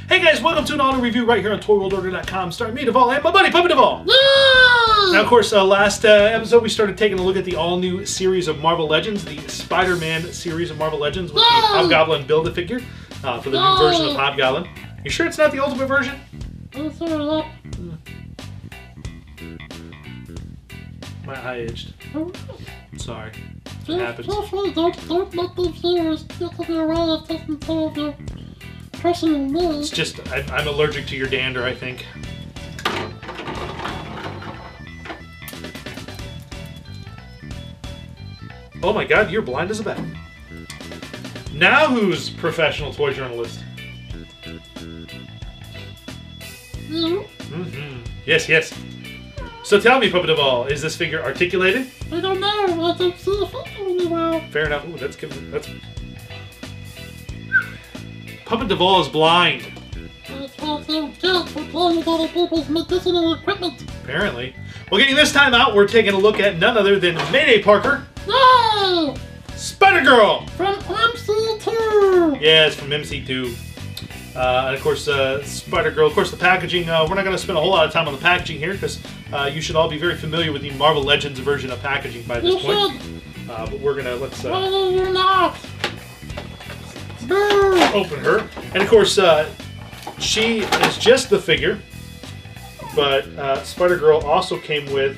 Hey guys, welcome to an all-new review right here on ToyWorldOrder.com, starring me, Devall, and my buddy, Puppet Devall. Yay! Now, of course, last episode we started taking a look at the all-new series of Marvel Legends, the Spider-Man series of Marvel Legends with the Hobgoblin Build-A-Figure for the new version of Hobgoblin. You sure it's not the ultimate version? My eye itched. Sorry. It happens. Don't let those viewers get to the way of taking care of your personal needs. It's just, I'm allergic to your dander, I think. Oh my god, you're blind as a bat. Now who's professional toy journalist? You? Yes, yes. So tell me, Puppet Devall, is this figure articulated? I don't know. I don't see a figure anywhere. Fair enough. Ooh, that's Puppet Devall is blind. That's what they get for playing with other people's medicinal equipment. Apparently. Well, getting this time out, we're taking a look at none other than Mayday Parker. Yay! Spider-Gril! From MC2! Yeah, it's from MC2. And of course, Spider-Gril. Of course, the packaging, we're not going to spend a whole lot of time on the packaging here because you should all be very familiar with the Marvel Legends version of packaging by this point. But we're going to, let's Why are you not? open her. And of course, she is just the figure, but Spider-Gril also came with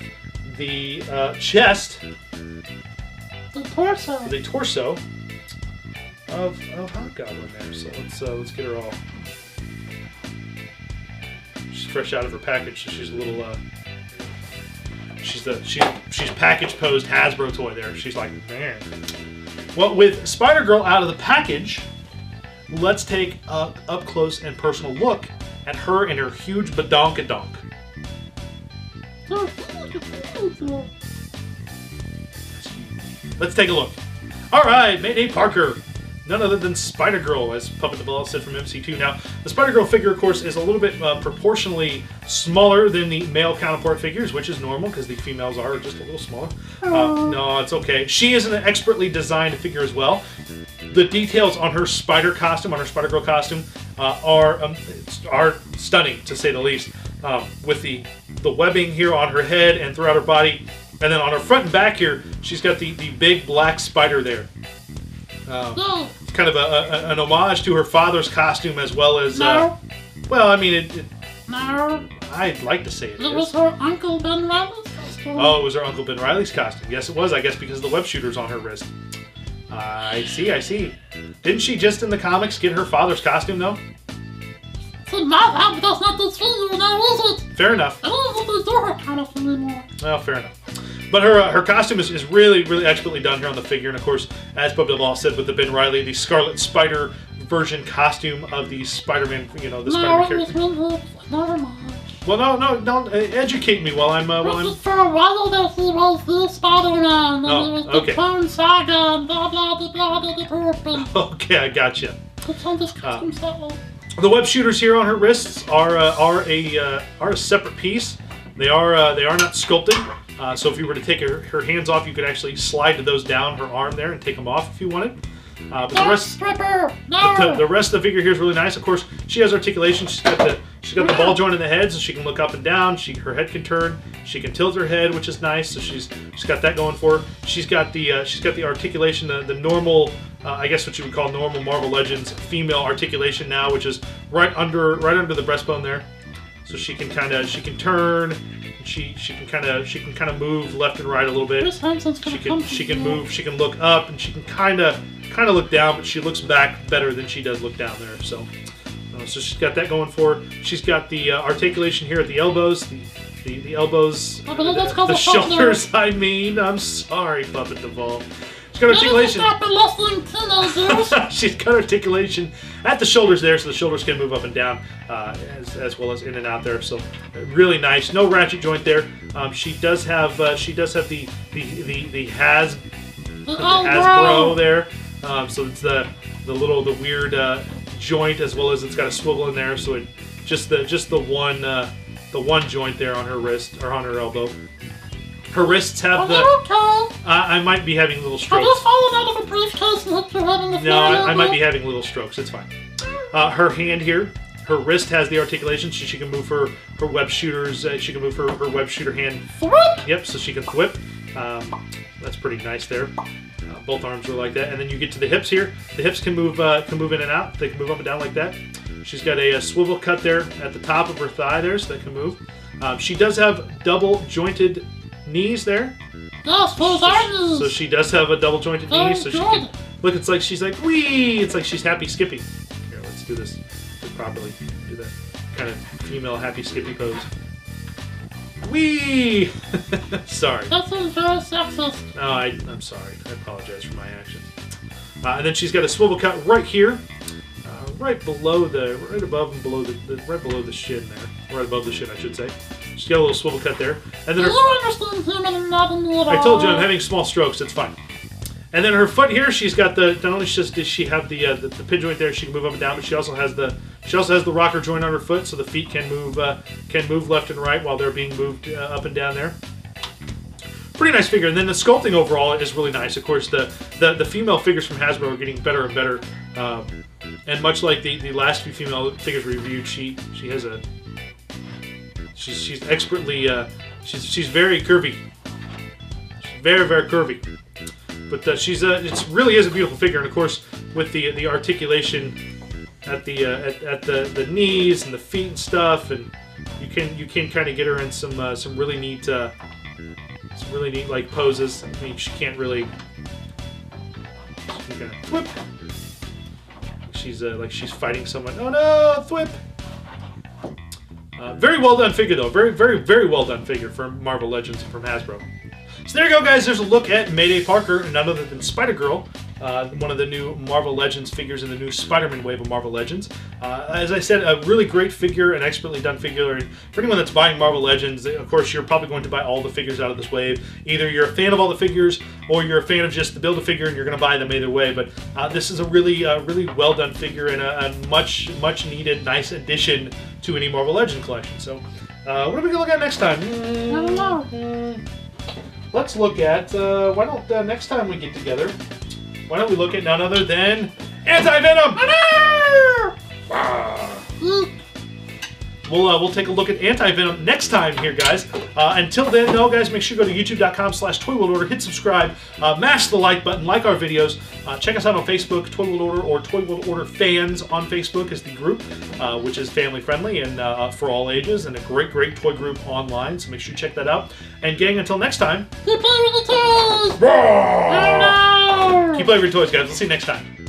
the chest, The torso of Hobgoblin there. So let's get her all. She's fresh out of her package, so she's a little. She's package posed Hasbro toy there. She's like, man. Well, with Spider-Gril out of the package, let's take a up close and personal look at her and her huge badonkadonk. Let's take a look. All right, Mayday Parker. None other than Spider-Gril, as Puppet Devall said from MC2. Now, the Spider-Gril figure, of course, is a little bit proportionally smaller than the male counterpart figures, which is normal because the females are just a little smaller. No, it's okay. She is an expertly designed figure as well. The details on her spider costume, on her Spider-Gril costume, are stunning, to say the least. With the webbing here on her head and throughout her body, and then on her front and back here, she's got the big black spider there. It's kind of an homage to her father's costume as well as... No. Well, I mean, No. I'd like to say it It was her Uncle Ben Riley's costume. Oh, it was her Uncle Ben Riley's costume. Yes, it was, I guess, because of the web shooters on her wrist. I see. Didn't she just in the comics get her father's costume, though? So now that's not this figure now, is it? Fair enough. I don't think they do her costume anymore. Well, fair enough. But her costume is really, really expertly done here on the figure. And of course, as Puppet Devall said with the Ben Riley, the Scarlet Spider version costume of the Spider-Man, the Spider-Man character. Never mind. Well, no, don't educate me while I'm... This is for a while that he was the Spider-Man, and he was the Clone Saga, and blah, blah, blah, blah, blah, blah. Okay, I gotcha. It's on this costume set one. The web shooters here on her wrists are a separate piece. They are not sculpted. So if you were to take her hands off, you could actually slide those down her arm there and take them off if you wanted. But the rest of the figure here is really nice. Of course, she has articulation. She's got the ball joint in the head, so she can look up and down. Her head can turn. She can tilt her head, which is nice. So she's got that going for her. She's got the articulation, the normal, I guess what you would call normal Marvel Legends female articulation now, which is right under the breastbone there. So she can turn. She can kind of move left and right a little bit. She can move. She can look up, and she can kind of look down, but she looks back better than she does look down there. So she's got that going for her. She's got the articulation here at the elbows, the elbows, the shoulders. I mean, I'm sorry, Puppet Devall. She's got articulation. She's got articulation at the shoulders there, so the shoulders can move up and down, as well as in and out there. So really nice. No ratchet joint there. She does have the Hasbro there. So it's the weird joint, as well as it's got a swivel in there. So it just the one joint there on her wrist or on her elbow. Her wrists have the... Okay. I might be having little I strokes. just fallen out of a briefcase and hit your head in the No, I might be having little strokes. It's fine. Her hand here, her wrist has the articulation, so she can move her web shooters. She can move her web shooter hand. Thwip. Yep, so she can whip. That's pretty nice there. Both arms are like that, and then you get to the hips here. The hips can move in and out. They can move up and down like that. She's got a swivel cut there at the top of her thigh there, so that can move. She does have double jointed knees there. Yes, those are knees. So she does have a double jointed knee, so she good. can look. It's like she's like wee. It's like she's happy skippy. Here, let's do this properly. Do that kind of female happy skippy pose. Wee. Sorry. That seems very sexist. No, I'm sorry. I apologize for my actions. And then she's got a swivel cut right here, right above and below right below the shin there, right above the shin, I should say. She's got a little swivel cut there, and then Do you understand human anatomy at all? I told you I'm having small strokes. It's fine. And then her foot here, she's got the. Not only does she have the pin joint there, she can move up and down, but she also has the rocker joint on her foot, so the feet can move left and right while they're being moved up and down there. Pretty nice figure. And then the sculpting overall is really nice. Of course, the female figures from Hasbro are getting better and better. And much like the last few female figures we reviewed, she has a. She's expertly. She's very curvy. She's very, very curvy. But it really is a beautiful figure, and of course with the articulation at the knees and the feet and stuff, and you can kind of get her in some really neat like poses. I mean, she can't really. She can kind of whip. She's fighting someone. Oh no, thwip! Very well done figure though. Very, very, very well done figure from Marvel Legends and from Hasbro. So there you go, guys. There's a look at Mayday Parker, none other than Spider-Gril, one of the new Marvel Legends figures in the new Spider-Man wave of Marvel Legends. As I said, a really great figure, an expertly done figure. And for anyone that's buying Marvel Legends, of course, you're probably going to buy all the figures out of this wave. Either you're a fan of all the figures, or you're a fan of just the Build-A-Figure, and you're going to buy them either way. But this is a really well done figure and a much needed, nice addition to any Marvel Legends collection. So, what are we going to look at next time? I don't know. Let's look at, why don't next time we get together, why don't we look at none other than Anti-Venom! We'll take a look at Anti-Venom next time here, guys. Until then, though, guys, make sure you go to youtube.com/ToyWorldOrder, hit subscribe, mash the like button, like our videos. Check us out on Facebook, Toy World Order, or Toy World Order Fans on Facebook is the group, which is family-friendly and for all ages, and a great toy group online, so make sure you check that out. And gang, until next time, Keep playing with the toys! keep playing with your toys, guys. We'll see you next time.